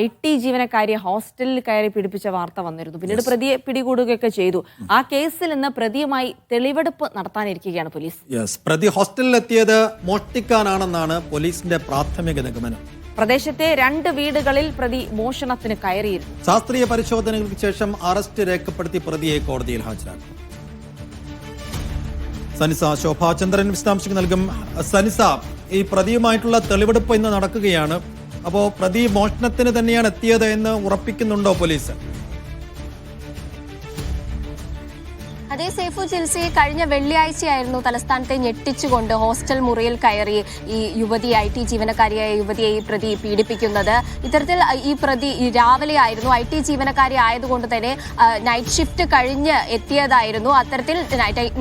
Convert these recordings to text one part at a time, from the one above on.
IT ജീവനക്കാരിയെ ഹോസ്റ്റലിൽ കയറി പീഡിപ്പിച്ച വാർത്ത വന്നിരുന്നു. പിന്നീട് പ്രതിയെ പിടികൂടുകയൊക്കെ ചെയ്തു. ആ കേസിൽ നിന്ന് പ്രതിയുമായി തെളിവെടുപ്പ് നടത്താനിരിക്കുകയാണ് പോലീസ്. പ്രതി ഹോസ്റ്റലിലെത്തിയത് മോഷ്ടിക്കാനാണെന്നാണ് പോലീസിന്റെ പ്രാഥമിക നിഗമനം. പ്രദേശത്തെ 2 വീടുകളിൽ പ്രതി മോഷണത്തിന് കയറിയിരുന്നു. ശാസ്ത്രീയ പരിശോധനകൾക്ക് ശേഷം അറസ്റ്റ് രേഖപ്പെടുത്തി പ്രതിയെ കോടതിയിൽ ഹാജരാക്കും. സനിസ ശോഭാചന്ദ്രൻ വിശദാംശങ്ങൾ നൽകും. സനിസ, ഈ പ്രതിയുമായിട്ടുള്ള തെളിവെടുപ്പ് ഇന്ന് നടക്കുകയാണ്. അപ്പോൾ പ്രതി മോഷണത്തിന് തന്നെയാണ് എത്തിയത് എന്ന് ഉറപ്പിക്കുന്നുണ്ടോ പോലീസ്? അതേ സേഫു ചിൽസി, കഴിഞ്ഞ വെള്ളിയാഴ്ചയായിരുന്നു തലസ്ഥാനത്തെ ഞെട്ടിച്ചുകൊണ്ട് ഹോസ്റ്റൽ മുറിയിൽ കയറി ഈ യുവതി IT ജീവനക്കാരിയായ യുവതിയെ ഈ പ്രതി പീഡിപ്പിക്കുന്നത്. ഇത്തരത്തിൽ ഈ പ്രതി രാവിലെ ആയിരുന്നു, IT ജീവനക്കാരി ആയതുകൊണ്ട് തന്നെ നൈറ്റ് ഷിഫ്റ്റ് കഴിഞ്ഞ് എത്തിയതായിരുന്നു. അത്തരത്തിൽ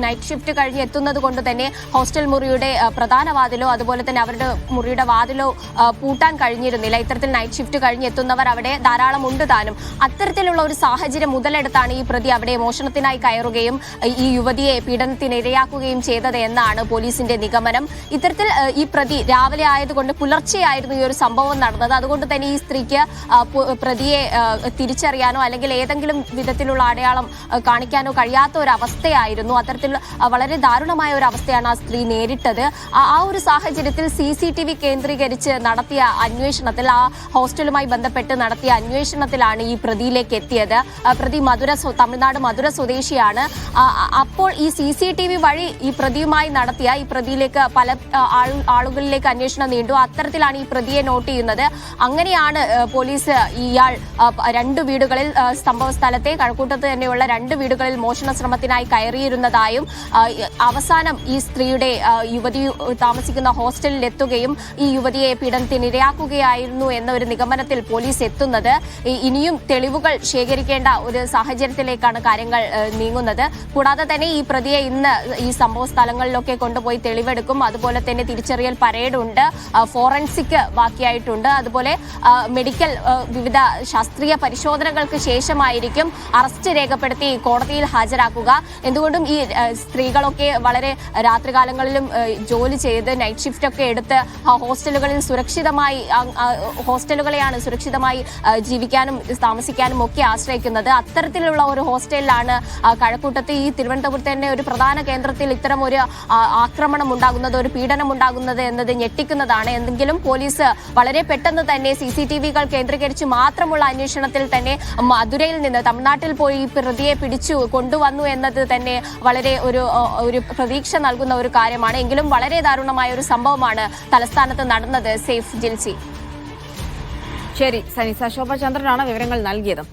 നൈറ്റ് ഷിഫ്റ്റ് കഴിഞ്ഞ് എത്തുന്നത് കൊണ്ട് തന്നെ ഹോസ്റ്റൽ മുറിയുടെ പ്രധാന വാതിലോ അതുപോലെ തന്നെ അവരുടെ മുറിയുടെ വാതിലോ പൂട്ടാൻ കഴിഞ്ഞിരുന്നില്ല. ഇത്തരത്തിൽ നൈറ്റ് ഷിഫ്റ്റ് കഴിഞ്ഞ് എത്തുന്നവർ അവിടെ ധാരാളം ഉണ്ട് താനും. അത്തരത്തിലുള്ള ഒരു സാഹചര്യം മുതലെടുത്താണ് ഈ പ്രതി അവിടെ മോഷണത്തിനായി കയറുകയും ഈ യുവതിയെ പീഡനത്തിന് ഇരയാക്കുകയും ചെയ്തത് എന്നാണ് പോലീസിന്റെ നിഗമനം. ഇത്തരത്തിൽ ഈ പ്രതി രാവിലെ ആയതുകൊണ്ട് പുലർച്ചെയായിരുന്നു ഈ ഒരു സംഭവം നടന്നത്. അതുകൊണ്ട് തന്നെ ഈ സ്ത്രീക്ക് പ്രതിയെ തിരിച്ചറിയാനോ അല്ലെങ്കിൽ ഏതെങ്കിലും വിധത്തിലുള്ള അടയാളം കാണിക്കാനോ കഴിയാത്ത ഒരു അവസ്ഥയായിരുന്നു. അത്തരത്തിൽ വളരെ ദാരുണമായ ഒരു അവസ്ഥയാണ് ആ സ്ത്രീ നേരിട്ടത്. ആ ഒരു സാഹചര്യത്തിൽ CCTV കേന്ദ്രീകരിച്ച് നടത്തിയ അന്വേഷണത്തിൽ, ആ ഹോസ്റ്റലുമായി ബന്ധപ്പെട്ട് നടത്തിയ അന്വേഷണത്തിലാണ് ഈ പ്രതിയിലേക്ക് എത്തിയത്. പ്രതി തമിഴ്നാട് മധുര സ്വദേശിയാണ്. അപ്പോൾ ഈ CCTV വഴി ഈ പ്രതിയുമായി നടത്തിയ ഈ പ്രതിയിലേക്ക് പല ആളുകളിലേക്ക് അന്വേഷണം നീണ്ടു. അത്തരത്തിലാണ് ഈ പ്രതിയെ നോട്ട് ചെയ്യുന്നത്. അങ്ങനെയാണ് പോലീസ് ഇയാൾ 2 വീടുകളിൽ, സംഭവ സ്ഥലത്തെ കഴക്കൂട്ടത്ത് തന്നെയുള്ള 2 വീടുകളിൽ മോഷണ ശ്രമത്തിനായി കയറിയിരുന്നതായും അവസാനം ഈ സ്ത്രീയുടെ യുവതി താമസിക്കുന്ന ഹോസ്റ്റലിൽ എത്തുകയും ഈ യുവതിയെ പീഡനത്തിന് ഇരയാക്കുകയായിരുന്നു എന്ന ഒരു നിഗമനത്തിൽ പോലീസ് എത്തുന്നത്. ഇനിയും തെളിവുകൾ ശേഖരിക്കേണ്ട ഒരു സാഹചര്യത്തിലേക്കാണ് കാര്യങ്ങൾ നീങ്ങുന്നത്. കൂടാതെ തന്നെ ഈ പ്രതിയെ ഇന്ന് ഈ സംഭവ സ്ഥലങ്ങളിലൊക്കെ കൊണ്ടുപോയി തെളിവെടുക്കും. അതുപോലെ തന്നെ തിരിച്ചറിയൽ പരേഡ് ഉണ്ട്, ഫോറൻസിക് ബാക്കിയായിട്ടുണ്ട്. അതുപോലെ മെഡിക്കൽ വിവിധ ശാസ്ത്രീയ പരിശോധനകൾക്ക് ശേഷമായിരിക്കും അറസ്റ്റ് രേഖപ്പെടുത്തി കോടതിയിൽ ഹാജരാക്കുക. എന്തുകൊണ്ടും ഈ സ്ത്രീകളൊക്കെ വളരെ രാത്രികാലങ്ങളിലും ജോലി ചെയ്ത് നൈറ്റ് ഷിഫ്റ്റ് ഒക്കെ എടുത്ത് ഹോസ്റ്റലുകളെയാണ് സുരക്ഷിതമായി ജീവിക്കാനും താമസിക്കാനും ഒക്കെ ആശ്രയിക്കുന്നത്. അത്തരത്തിലുള്ള ഒരു ഹോസ്റ്റലിലാണ് കഴക്കൂട്ടത്ത് ഈ തിരുവനന്തപുരത്ത് തന്നെ ഒരു പ്രധാന കേന്ദ്രത്തിൽ ഇത്തരം ഒരു ആക്രമണം ഉണ്ടാകുന്നത്, ഒരു പീഡനം ഉണ്ടാകുന്നത് എന്നത് ഞെട്ടിക്കുന്നതാണ്. എന്തെങ്കിലും പോലീസ് വളരെ പെട്ടെന്ന് തന്നെ CCTVകൾ കേന്ദ്രീകരിച്ച് മാത്രമുള്ള അന്വേഷണത്തിൽ തന്നെ മധുരയിൽ നിന്ന് തമിഴ്നാട്ടിൽ പോയി പ്രതിയെ പിടിച്ചു കൊണ്ടുവന്നു എന്നത് തന്നെ വളരെ ഒരു പ്രതീക്ഷ നൽകുന്ന ഒരു കാര്യമാണ്. എങ്കിലും വളരെ ദാരുണമായ ഒരു സംഭവമാണ് തലസ്ഥാനത്ത് നടന്നത്. സേഫ് ജിൽസി. ശരി, സനിസ ശോഭാചന്ദ്രനാണ് വിവരങ്ങൾ നൽകിയത്.